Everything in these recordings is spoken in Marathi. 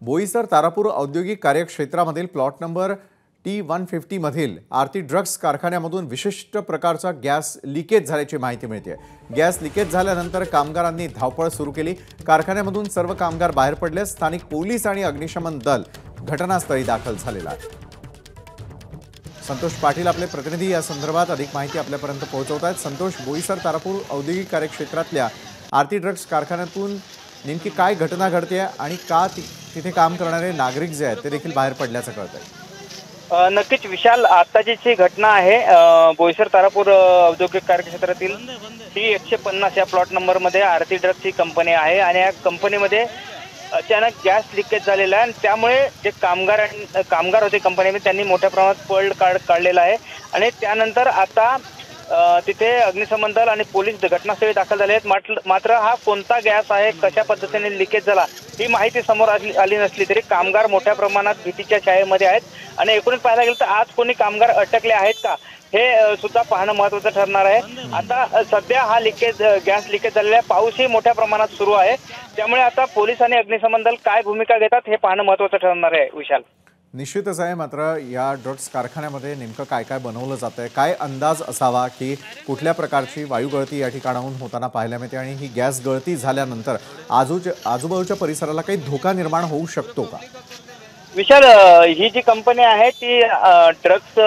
बोईसर तारापूर औद्योगिक कार्यक्षेत्रामधील प्लॉट नंबर T150 मधील आरती ड्रग्स कारखान्यामधून विशिष्ट प्रकारचा गॅस लीकेज झाल्याची माहिती मिळते। गॅस लीकेज झाल्यानंतर कामगारांनी धावपळ सुरू केली। कारखान्यामधून सर्व कामगार बाहेर पडले। स्थानिक पोलीस आणि अग्निशमन दल घटनास्थळी दाखल झालेला आहे। संतोष पाटील आपले प्रतिनिधी या संदर्भात अधिक माहिती आपल्यापर्यंत पोहोचवत आहेत। संतोष, बोईसर तारापूर औद्योगिक कार्यक्षेत्रातल्या आरती ड्रग्स कारखान्यातून नेमकी काय घटना घडते आणि का तिथे काम करणारे नागरिक जे आहेत ते देखील बाहेर पडल्याचं कळतंय? नक्कीच विशाल, आताची जी घटना आहे बोईसर तारापूर औद्योगिक कार्यक्षेत्रातील T150 या प्लॉट नंबर मध्ये आरती ड्रग्स ही कंपनी आहे आणि या कंपनीमध्ये अचानक गॅस लिकेज झालेला आहे आणि त्यामुळे जे कामगार होते कंपनीमध्ये त्यांनी मोठ्या प्रमाणात पळ काढलेला आहे आणि त्यानंतर आता तिथे अग्निशमन दल आणि पोलीस घटनास्थळी दाखल झाले आहेत। मात्र हा कोणता गॅस आहे, कशा पद्धतीने लिकेज झाला ही माहिती समोर आली नसली तरी कामगार मोठ्या प्रमाणात भीतीच्या छायेमध्ये आहेत आणि एकूणच पाहायला गेलं तर आज कोणी कामगार अटकले आहेत का हे सुद्धा पाहणं महत्त्वाचं ठरणार आहे। आता सध्या हा गॅस लिकेज झालेला आहे, पाऊसही मोठ्या प्रमाणात सुरू आहे, त्यामुळे आता पोलीस आणि अग्निशमन दल काय भूमिका घेतात हे पाहणं महत्त्वाचं ठरणार आहे। विशाल, निश्चितच आहे। मात्र या ड्रग्स कारखान्यामध्ये नेमकं काय काय बनवलं जातंय, काय अंदाज असावा की कुठल्या प्रकारची वायू गळती या ठिकाणाहून होताना पाहायला मिळते आणि ही गॅस गळती झाल्यानंतर आजूबाजूच्या परिसराला काही धोका निर्माण होऊ शकतो का? विशाल, ही जी कंपनी आहे ती ड्रग्स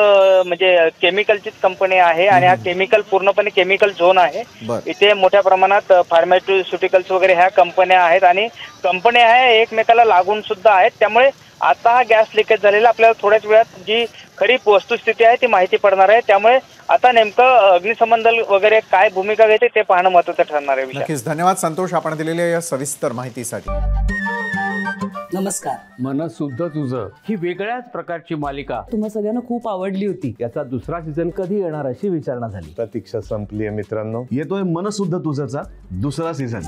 म्हणजे केमिकलचीच कंपनी आहे आणि हा केमिकल पूर्णपणे केमिकल झोन आहे। इथे मोठ्या प्रमाणात फार्मास्युटिकल्स वगैरे ह्या कंपन्या आहेत आणि कंपन्या आहे एकमेकाला लागून सुद्धा आहेत, त्यामुळे आता हा गॅस लिकेज झालेला आपल्याला थोड्याच वेळात जी खरी वस्तुस्थिती आहे ती माहिती पडणार आहे, त्यामुळे आता नेमकं अग्निशमन दल वगैरे काय भूमिका घेते ते पाहणं महत्त्वाचं ठरणार आहे। नक्कीच धन्यवाद संतोष आपण दिलेल्या या सविस्तर माहितीसाठी। नमस्कार, मनसुद्धा तुझं ही वेगळ्याच प्रकारची मालिका तुम्हा सगळ्यांना खूप आवडली होती। याचा दुसरा सीझन कधी येणार अशी विचारणा झाली। प्रतीक्षा संपली आहे मित्रांनो, येतोय मनसुद्धा तुझाचा दुसरा सीझन।